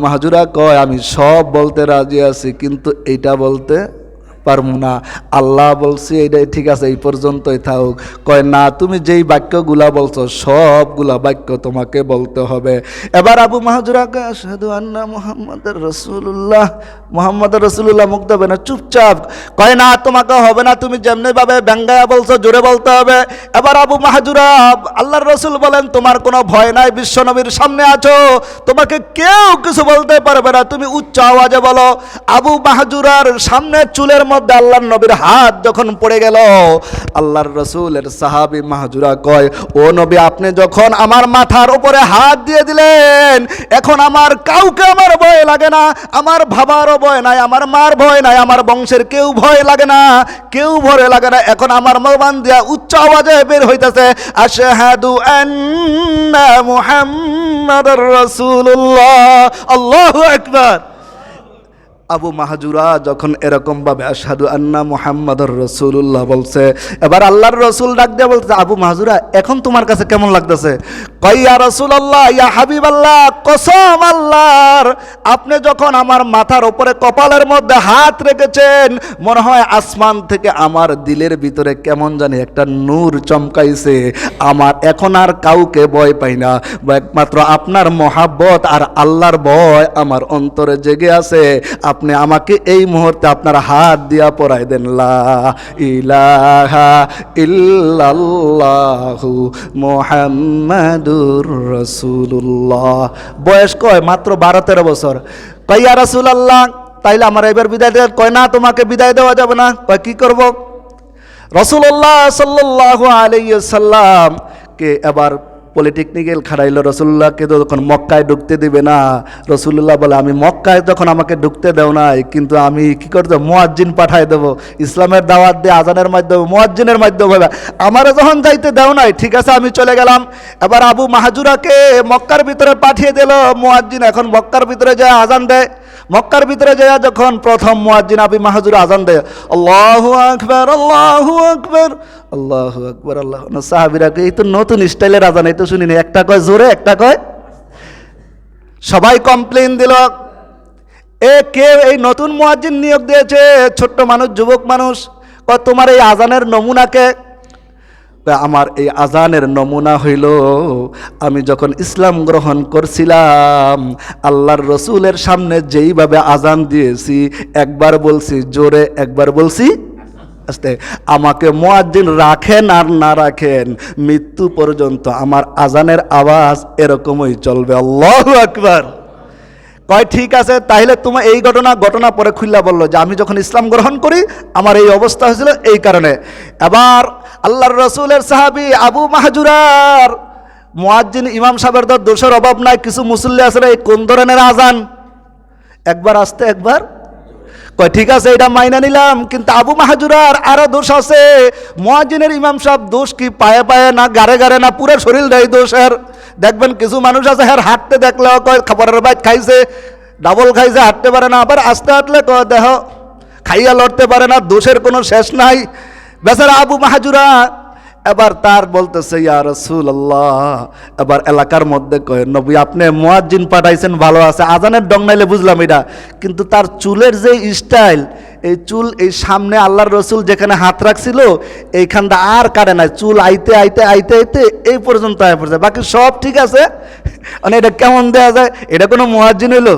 মাহজুরা কয় আমি সব বলতে রাজি আছি, কিন্তু এইটা বলতে পারবো না। আল্লাহ বলছি এইটাই ঠিক আছে, এই পর্যন্তই থাকুক। কয় না, তুমি যেই বাক্যগুলা বলছো সবগুলা বাক্য তোমাকে বলতে হবে। এবার আবু মাহজুরা কয় আশহাদু আন্না মুহাম্মাদুর রাসূলুল্লাহ, মুহাম্মাদুর রাসূলুল্লাহ মুখ দেবে না, চুপচাপ। কয় না, তোমাকে হবে না, তুমি যেমনি ভাবে ব্যঙ্গায়া বলছো জোরে বলতে হবে। এবার আবু মাহজুরা, আল্লাহর রাসূল বলেন তোমার কোনো ভয় নাই, বিশ্বনবীর সামনে আছো, তোমাকে কেউ কিছু বলতে পারবে না, তুমি উচ্চ আওয়াজে বলো। আবু মাহজুরার সামনে চুলের মধ্যে আল্লাহর নবীর হাত যখন পড়ে গেল, আল্লাহর রাসূলের সাহাবী মাহজুরা কয় ও নবী, আপনি যখন আমার মাথার উপরে হাত দিয়ে দিলেন, এখন আমার কাউকে আমার ভয় লাগে না, আমার বাবারও ভয় নাই, আমার মার ভয় নাই, আমার বংশের কেউ ভয় লাগে না, কেউ ভয় লাগে না। এখন আমার জবান দিয়া উচ্চ আওয়াজে বের হইতেছে আশহাদু আন্না মুহাম্মাদুর রাসূলুল্লাহ, আল্লাহু আকবার। আবু মাহজুরা যখন এরকম ভাবে আশহাদু আন্না মুহাম্মাদুর রাসূলুল্লাহ বলছে, এবার আল্লাহর রাসূল ডাক দিয়ে বলছে আবু মাহজুরা, এখন তোমার কাছে কেমন লাগতেছে? কয় ইয়া রাসূলুল্লাহ, ইয়া হাবিবাল্লাহ, কসম আল্লাহর, আপনি যখন আমার মাথার উপরে কপালের মধ্যে হাত রেখেছেন, মনে হয় আসমান থেকে আমার দিলের ভিতরে কেমন জানি একটা নূর চমকাইছে। আমার এখন আর কাউকে ভয় পাই না, একমাত্র আপনার মহাব্বত আর আল্লাহর ভয় আমার অন্তরে জেগে আছে। আপনি আমাকে এই মুহূর্তে আপনার হাত দিয়া পরাই দেন লা ইলাহা ইল্লাল্লাহু মুহাম্মাদুর রাসূলুল্লাহ। বয়স কয় মাত্র 12-13 বছর। কয় ইয়া রাসূলুল্লাহ, তাইলে আমার এবার বিদায় দেন? কয় না, তোমাকে বিদায় দেওয়া যাবে না। কয় কি করব? রাসূলুল্লাহ সাল্লাল্লাহু আলাইহি ওয়াসাল্লাম কে এবার পলিটেকনিক্যাল খাড়াইলো। রসুল্লাহকে যখন মক্কায় ঢুকতে দিবে না, রসুল্লাহ বলে আমি মক্কায় যখন আমাকে ঢুকতে দেও নাই, কিন্তু আমি কি করতে মুয়াজ্জিন পাঠাই দেবো, ইসলামের দাওয়াত দিয়ে আজানের মাধ্যমে মুয়াজ্জিনের মাধ্যমে হবে। আমারও যখন যাইতে দেও নাই, ঠিক আছে আমি চলে গেলাম। এবার আবু মাহজুরাকে মক্কার ভিতরে পাঠিয়ে দিল মুয়াজ্জিন, এখন মক্কার ভিতরে যায় আজান দেয়। মক্কার ভিতরে যায় যখন প্রথম মুয়াজ্জিন আবু মাহজুরা আজান দেয়, আল্লাহু আকবার, আল্লাহু আকবার, আল্লাহু আকবার, আল্লাহ। সাহাবীরা এই তো নতুন স্টাইলের আজান, এই তো শুনিনি, একটা কয় জোরে, একটা কয়। সবাই কমপ্লেইন দিল, এ কে এই নতুন মুয়াজ্জিন নিয়োগ দিয়েছে, ছোট্ট মানুষ, যুবক মানুষ, তোমার এই আজানের নমুনাকে? আমার এই আজানের নমুনা হইল আমি যখন ইসলাম গ্রহণ করছিলাম, আল্লাহর রসুলের সামনে যেইভাবে আজান দিয়েছি, একবার বলছি জোরে, একবার বলছি আস্তে। আমাকে মুয়াজ্জিন রাখেন আর না রাখেন, মৃত্যু পর্যন্ত আমার আজানের আওয়াজ এরকমই চলবে, আল্লাহু আকবার। কয় ঠিক আছে, তাইলে তোমার এই ঘটনা পরে খুল্লা বললো যে আমি যখন ইসলাম গ্রহণ করি আমার এই অবস্থা হয়েছিল এই কারণে। এবার আল্লাহর রসুলের সাহাবী আবু মাহজুরার মুয়াজ্জিন ইমাম সাহেবের তো দোষের অভাব নাই, কিছু মুসল্লি আছে এই কোন ধরনের আজান, একবার আসতে একবার। কয় ঠিক আছে, এটা মাইনা নিলাম, কিন্তু আবু মাহজুরার আরো দোষ আছে। মুয়াজ্জিনের ইমাম সাহেব দোষ কি পায়ে পায়ে না গারে গারে না পুরো শরীরটাই দোষের। দেখবেন কিছু মানুষ আছে হ্যাঁ হাঁটতে দেখলেও কয় খাবারের বাইট খাইছে, ডাবল খাইছে, হাঁটতে পারে না, আবার আস্তে হাঁটলে কয় দেহ খাইয়া লড়তে পারে না, দোষের কোনো শেষ নাই। বেচারা আবু মাহজুরা এবার তার বলতেছে ইয়া রাসূলুল্লাহ, এবার এলাকার মধ্যে কয় নবী আপনি মুয়াজ্জিন পাঠাইছেন ভালো আছে, আজানের ডং নাইলে বুঝলাম এটা, কিন্তু তার চুলের যে স্টাইল, এই চুল এই সামনে আল্লাহর রসুল যেখানে হাত রাখছিল এইখানটা আর কাটে নাই, চুল আইতে আইতে আইতে আইতে এই পর্যন্ত আয় পড়ছে, বাকি সব ঠিক আছে। মানে এটা কেমন দেয়া যায়? এটা কোনো মুয়াজ্জিন হইলো?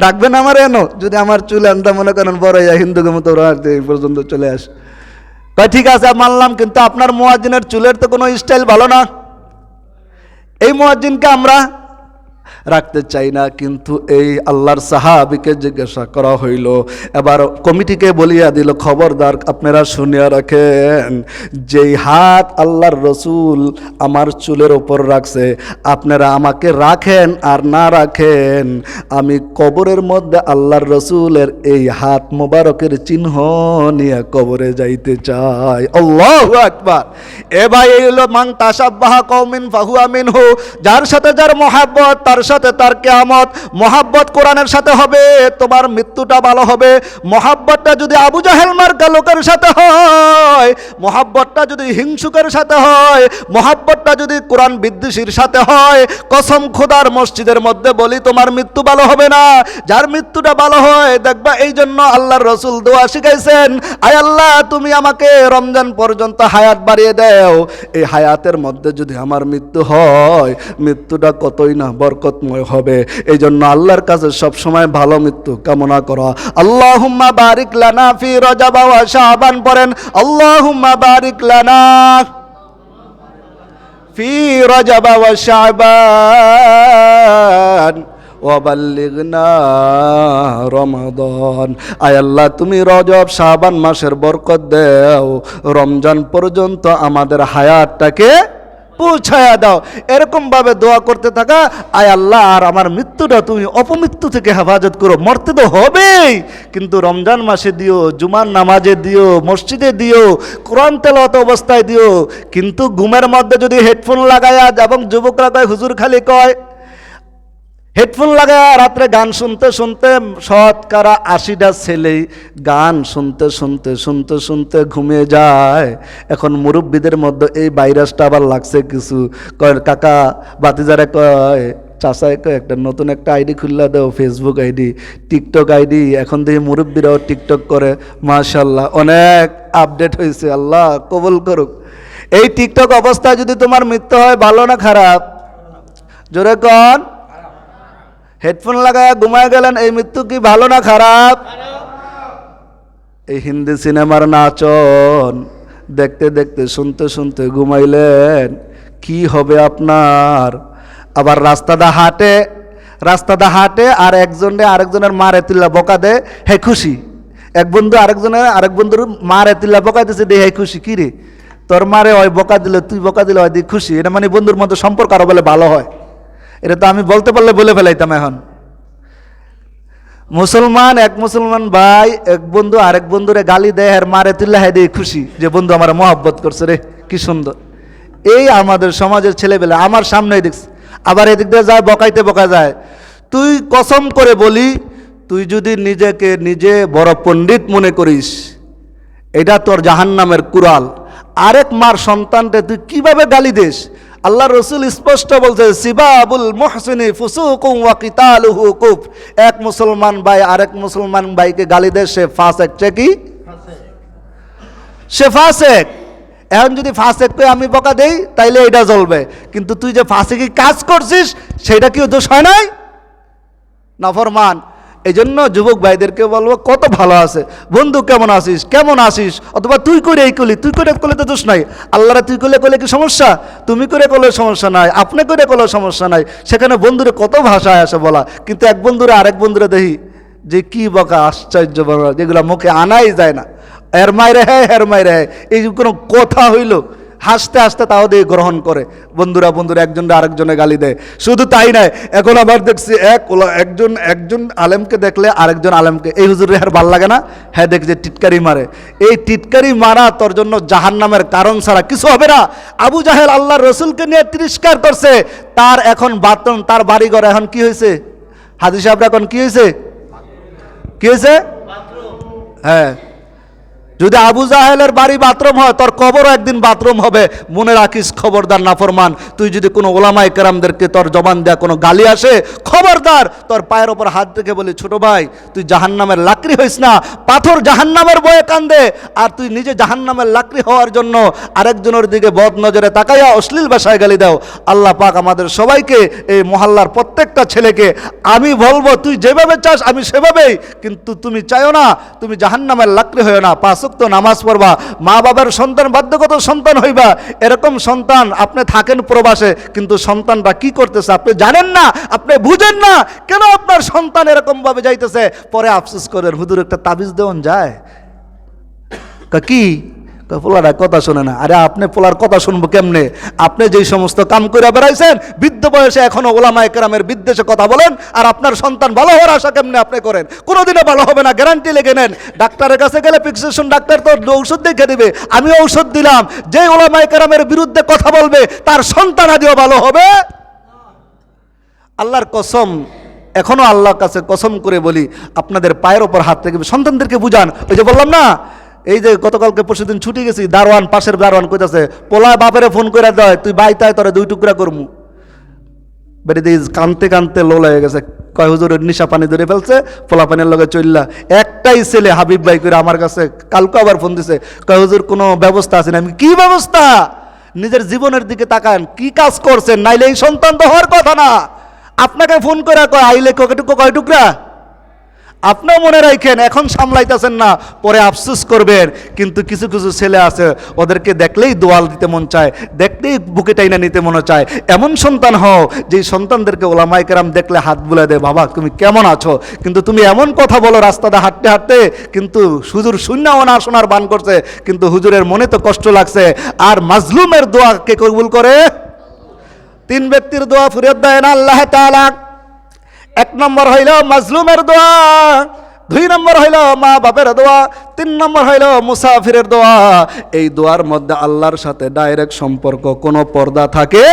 রাখবেন আমার এনো যদি আমার চুল আনতে মনে করেন বড় হিন্দুকে মতো এই পর্যন্ত চলে আসে। ঠিক আছে মানলাম, কিন্তু আপনার মুয়াজ্জিনের চুলের তো কোনো স্টাইল ভালো না, এই মুয়াজ্জিনকে আমরা রাখতে চাই না। কিন্তু এই আল্লাহর সাহাবীকে জিজ্ঞাসা করা হইল, এবার কমিটিকে বলিয়া দিল খবরদার আপনারা শুনিয়া রাখেন, যেই হাত আল্লাহর রসুল আমার চুলের ওপর রাখছে, আপনারা আমাকে রাখেন আর না রাখেন, আমি কবরের মধ্যে আল্লাহর রসুলের এই হাত মোবারকের চিহ্ন নিয়ে কবরে যাইতে চাই। আল্লাহু আকবার। এ ভাই এই হলো মান তাশাব্বাহা কওমিন ফাহুয়া মিনহু, যার সাথে যার মহাব্বত তার সাথে তার কিয়ামত। মহাব্বত কোরআনের সাথে হবে, তোমার মৃত্যুটা ভালো হবে। মহাব্বতটা যদি আবু জাহেল মার্কা লোকের সাথে হয়, মহাব্বতটা যদি হিংসুকের সাথে হয়, মহাব্বতটা যদি কোরআন বিদ্বেষীর সাথে হয়, কসম খোদার মসজিদের মধ্যে বলি তোমার মৃত্যু ভালো হবে না। যার মৃত্যুটা ভালো হয় দেখবা, এই জন্য আল্লাহর রসুল দোয়া শিখাইছেন, আয় আল্লাহ তুমি আমাকে রমজান পর্যন্ত হায়াত বাড়িয়ে দাও। এই হায়াতের মধ্যে যদি আমার মৃত্যু হয়, মৃত্যুটা কতই না বরকতময় হবে। এই জন্য আল্লাহর কাছে সবসময় ভালো মৃত্যু কামনা করা। আল্লাহুম্মা বারিক লানা ফি রজব ওয়া শাবান পড়েন, আল্লাহুম্মা বারিক লানা ফি রজব ওয়া শাবান ওয়াবাল্লিগনা রমাদান। আয় আল্লাহ তুমি রজব শাবান মাসের বরকত দাও, রমজান পর্যন্ত আমাদের হায়াতটাকে পৌঁছায়া দাও। এরকম ভাবে দোয়া করতে থাকা, আয় আল্লাহ আর আমার মৃত্যুটা তুমি অপমৃত্যু থেকে হেফাজত করো। মরতে তো হবেই, কিন্তু রমজান মাসে দিও, জুমার নামাজে দিও, মসজিদে দিও, কোরআন তেলাওয়াত অবস্থায় দিও। কিন্তু ঘুমের মধ্যে যদি হেডফোন লাগায়া, এবং যুবকরা কয় হুজুর খালি কয় হেডফোন লাগায় রাত্রে গান শুনতে শুনতে, শতকরা 80টা ছেলেই গান শুনতে শুনতে শুনতে শুনতে ঘুমিয়ে যায়। এখন মুরব্বীদের মধ্যে এই ভাইরাসটা আবার লাগছে কিছু। কয় কাকা বাতিজারে কয় চাচায় কয় একটা নতুন একটা আইডি খুললা দাও, ফেসবুক আইডি, টিকটক আইডি। এখন দেখি মুরব্বীরাও টিকটক করে। মাশাল্লাহ অনেক আপডেট হয়েছে, আল্লাহ কবুল করুক। এই টিকটক অবস্থায় যদি তোমার মৃত্যু হয়, ভালো না খারাপ? জোরে কন। হেডফোন লাগায় ঘুমায় গেলেন, এই মৃত্যু কি ভালো না খারাপ? এই হিন্দি সিনেমার নাচন দেখতে দেখতে শুনতে শুনতে ঘুমাইলেন, কি হবে আপনার? আবার রাস্তাটা হাঁটে আর আরেকজনের মারে তুল্লা বকা দে, হে খুশি। এক বন্ধু আরেক বন্ধুর মারে তুল্লা বকা দিছে, দে হে খুশি। কি রে তোর মারে ওই বকা দিলে, তুই বকা দিলে হয় দি খুশি। এটা মানে বন্ধুর মধ্যে সম্পর্ক আরো বলে ভালো হয়। এটা তো আমি বলতে পারলে বলে ফেলাইতাম। এখন এক মুসলমান ভাই এক বন্ধু আরেক বন্ধুরে গালি দেয় আর মারে তুল্লা হ্যাঁ দিয়ে খুশি যে বন্ধু আমার মহব্বত করছে রে, কি সুন্দর। এই আমাদের সমাজের ছেলেবেলা আমার সামনেই দেখছি। আবার এদিক দিয়ে যায় বকাইতে বকা যায়। তুই কসম করে বলি, তুই যদি নিজেকে নিজে বড় পণ্ডিত মনে করিস, এটা তোর জাহান্নামের কুড়াল। আরেক মার সন্তানকে তুই কিভাবে গালি দিস? আল্লাহ রসুল স্পষ্ট বলছে, সিবাবুল মুহসিনি ফুসুকুম ওয়া কিতালুহু কুফর। এক মুসলমান ভাই আরেক মুসলমান ভাইকে গালি দেয়, সে ফাসেক। সে ফাসেক। এখন যদি ফাসেক কই আমি বকা দেই তাইলে এটা জ্বলবে, কিন্তু তুই যে ফাসেকি কাজ করছিস সেটা কি দোষ হয় নাই? নাফরমান। এই জন্য যুবক ভাইদেরকে বলবো, কত ভালো আছে বন্ধু, কেমন আসিস, অথবা তুই করে এই করলি, তুই করে করলে তো দোষ নাই। আল্লাহরা তুই করলে কি সমস্যা? তুমি করে করলে সমস্যা নাই, আপনি করে করলে সমস্যা নাই। সেখানে বন্ধুরে কত ভাষায় আসে বলা, কিন্তু এক বন্ধুরে আরেক বন্ধুরে দেখি যে কি বকা, আশ্চর্য বলা, যেগুলো মুখে আনাই যায় না। এর মাইরে হ্যাঁ, এই কোনো কথা হইল, হাসতে হাসতে তাও দিয়ে গ্রহণ করে। বন্ধুরা একজনরা আরেকজনে গালি দেয়। শুধু তাই নয়, এখন আবার দেখছি একজন আলেমকে দেখলে আরেকজন আলেমকে, এই হুজুর রেহার ভাল লাগে না, হ্যাঁ দেখছে টিটকারি মারে। এই টিটকারি মারা তোর জন্য জাহান্নামের কারণ ছাড়া কিছু হবে না। আবু জাহেল আল্লাহর রসুলকে নিয়ে তিরস্কার করছে, তার এখন বাথরুম, তার বাড়িঘর এখন কি হয়েছে? হাদিস সাহেবরা এখন কি হয়েছে? হ্যাঁ, যদি আবু জাহেলের বাড়ি বাথরুম হয়, তোর কবরও একদিন বাথরুম হবে। মনে রাখিস, খবরদার নাফরমান, তুই যদি কোনো ওলামায়ে কেরামদেরকে তোর জবান দেয়া কোনো গালি আসে, খবরদার তোর পায়ের ওপর হাত রেখে বলি, ছোট ভাই তুই জাহান্নামের লাকড়ি হইস না। পাথর জাহান্নামের বয়ে কান্দে, আর তুই নিজে জাহান্নামের লাকড়ি হওয়ার জন্য আরেকজনের দিকে বদ নজরে তাকাইয়া অশ্লীল ভাষায় গালি দাও। আল্লাহ পাক আমাদের সবাইকে, এই মহল্লার প্রত্যেকটা ছেলেকে আমি বলবো, তুই যেভাবে চাস আমি সেভাবেই, কিন্তু তুমি চাইও না তুমি জাহান্নামের লাকড়ি হইও না। তো নামাজ পড়বা, মা বাবার সন্তান বাধ্যগত সন্তান হইবা। এরকম সন্তান আপনি থাকেন প্রবাসে, কিন্তু সন্তানটা কি করতেছে আপনি জানেন না, আপনি বুঝেন না কেন আপনার সন্তান এরকম ভাবে যাইতেছে। পরে আফসোস করেন, হুজুর একটা তাবিজ দেওয়ান যায়। কি পোলারা কথা শোনে না? আরে আপনি পোলার কথা শুনবো কেমনে? আপনি যেই সমস্ত কাম করে বেড়াইছেন, বৃদ্ধ বয়সে এখনো ওলামায়ে কেরামের বিদ্বেষে কথা বলেন, আর আপনার সন্তান ভালো হওয়ার আশা কেমনে আপনি করেন? কোনোদিনও ভালো হবে না, গ্যারান্টি লেগে নেন। ডাক্তারের কাছে গেলে প্রেসক্রিপশন ডাক্তার তো ঔষধ দেখে দিবে, আমি ঔষধ দিলাম। যে ওলামায়ে কেরামের বিরুদ্ধে কথা বলবে তার সন্তান আদিও ভালো হবে। আল্লাহর কসম, এখনো আল্লাহর কাছে কসম করে বলি, আপনাদের পায়ের ওপর হাত রেখে সন্তানদেরকে বুঝান। ওই যে বললাম না, এই যে গতকালকে পরশুদিন ছুটি গেছি, দারোয়ান, পাশের দারোয়ান কইতাছে, পোলা বাপেরে ফোন করে দেয়, তুই বাইতায় তোরা 2 টুকরা করমু। বেরিয়ে কানতে কানতে লোল হয়ে গেছে, কয় হুজুরের নিশা পানি ধরে ফেলছে, পোলা পানির লগে চললা। একটাই ছেলে হাবিব ভাই করে আমার কাছে কালকে আবার ফোন দিছে, কয় হুজুর কোনো ব্যবস্থা আছে না? আমি কি ব্যবস্থা? নিজের জীবনের দিকে তাকান, কি কাজ করছেন, নাইলে এই সন্তান তো হওয়ার কথা না। আপনাকে ফোন করে কয় আইলে কয় টুকরা? আপনিও মনে রাখেন, এখন সামলাইতেছেন না, পরে আফসোস করবেন। কিন্তু কিছু কিছু ছেলে আছে, ওদেরকে দেখলেই দোয়াল দিতে মন চায়, দেখলেই বুকে টাইনা নিতে মনে চায়। এমন সন্তান হও যেই সন্তানদেরকে ওলামায়ে কেরাম দেখলে হাত বুলে দেয়, বাবা তুমি কেমন আছো। কিন্তু তুমি এমন কথা বলো রাস্তাতে হাঁটতে হাঁটতে, কিন্তু হুজুর শূন্যও না শোনার বান করছে, কিন্তু হুজুরের মনে তো কষ্ট লাগছে। আর মাজলুমের দোয়া কে কবুল করে? 3 ব্যক্তির দোয়া ফিরিয়ে দেয় না আল্লাহ তাআলা। 1 নম্বর হইল মাজলুমের দোয়া, 2 নম্বর হইল মা বাপের দোয়া, 3 নম্বর হইল মুসাফিরের দোয়া। এই দোয়ার মধ্যে আল্লাহর সাথে ডাইরেক্ট সম্পর্ক, কোনো পর্দা থাকে।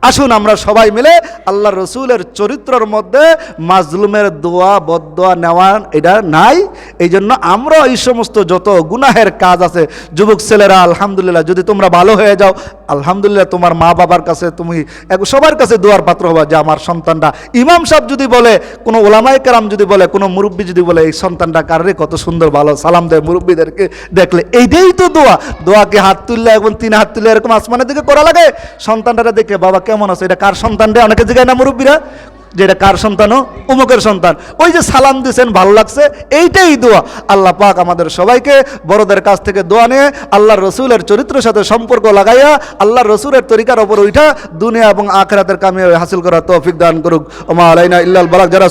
আসুন আমরা সবাই মিলে আল্লাহ রসুলের চরিত্রের মধ্যে মাজলুমের দোয়া বদদোয়া নেওয়া এটা নাই। এই জন্য আমরা এই সমস্ত যত গুনাহের কাজ আছে, যুবক ছেলেরা আলহামদুলিল্লাহ, যদি তোমরা ভালো হয়ে যাও আলহামদুলিল্লাহ, তোমার মা বাবার কাছে তুমি সবার কাছে দোয়ার পাত্র হবা যে আমার সন্তানটা, ইমাম সাহেব যদি বলে, কোনো ওলামায়ে কেরাম যদি বলে, কোনো মুরব্বী যদি বলে এই সন্তানটা কারে কত সুন্দর ভালো, সালাম দেয় মুরব্বীদেরকে দেখলে, এইটাই তো দোয়া। দোয়াকে হাত তুললে এবং 3 হাত তুললে এরকম আসমানের দিকে করা লাগে। সন্তানটা দেখে বাবা কেমন আছে, এটা কার সন্তান রে? অনেকে জিজ্ঞাসা না মুরব্বীরা যে এটা কার সন্তান? ও অমুকের সন্তান। ওই যে সালাম দিয়েছেন, ভালো লাগছে, এইটাই দোয়া। আল্লাহ পাক আমাদের সবাইকে বড়দের কাছ থেকে দোয়া নিয়ে আল্লাহর রসুলের চরিত্রের সাথে সম্পর্ক লাগাইয়া আল্লাহর রসুলের তরিকার ওপর উঠা দুনিয়া এবং আখিরাতের কামিয়াবি হাসিল করার তৌফিক দান করুক। ওমা আলাইনা ইল্লাল বালাগ। যারা